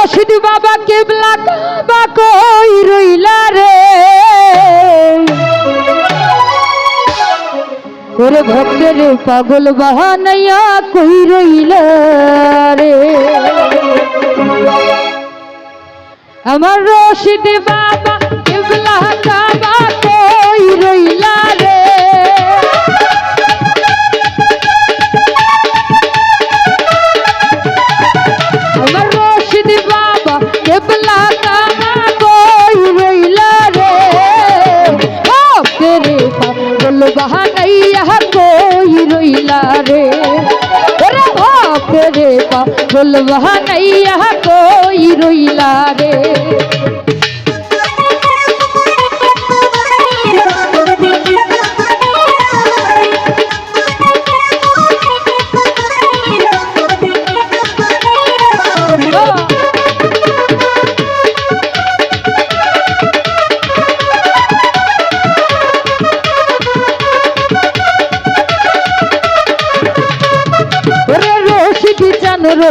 রশিদ বাবা কিবলা কাবা কই রইলা রে, ওরে ভক্তের পাগল বাহানাইয়া কই রইলা রে। আমার রশিদ বাবা কিবলা কাবা কই রইলা রে, আমার রশিদ বাবা কিবলা কাবা কই রইলা রে, ভক্তের পাগল বাহানাইয়া কই রইলা রে, ওরে ভক্তের পাগল বাহানাইয়া কই রইলা রে।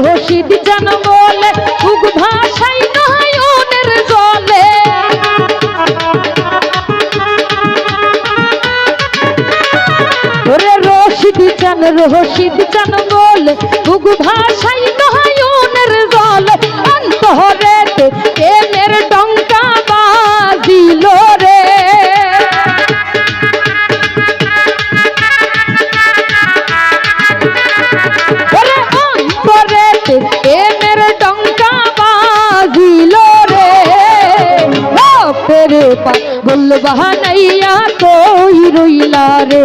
রশিদ জান বলে উগ ভাষাই নয়নের জলে, ওরে রশিদ জান বলে উগ ভাষাই নয়নের জলে, অন্তরেতে প্রেমের ডঙ্কা বাজিল রে, প্রেমের ডঙ্কা বাজিল রে, ভক্তের পাগল বাহানাইয়া কই রইলা রে,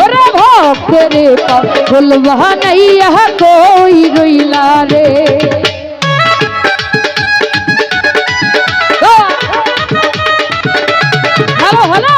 ওরে ভক্তের পাগল বাহানাইয়া কই রইলা রে। হ্যালো হ্যালো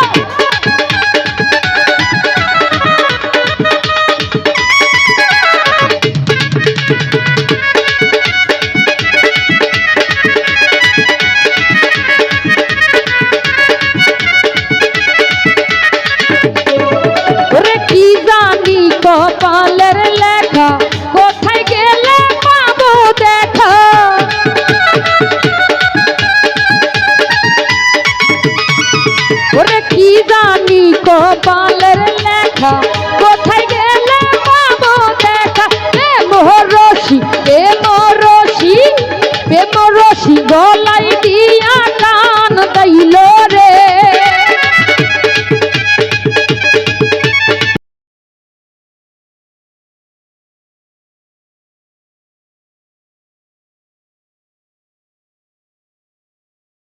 কপালের লেখা কোথায় গেলে পাবো দেখা, ওরে কি জানি কপালের লেখা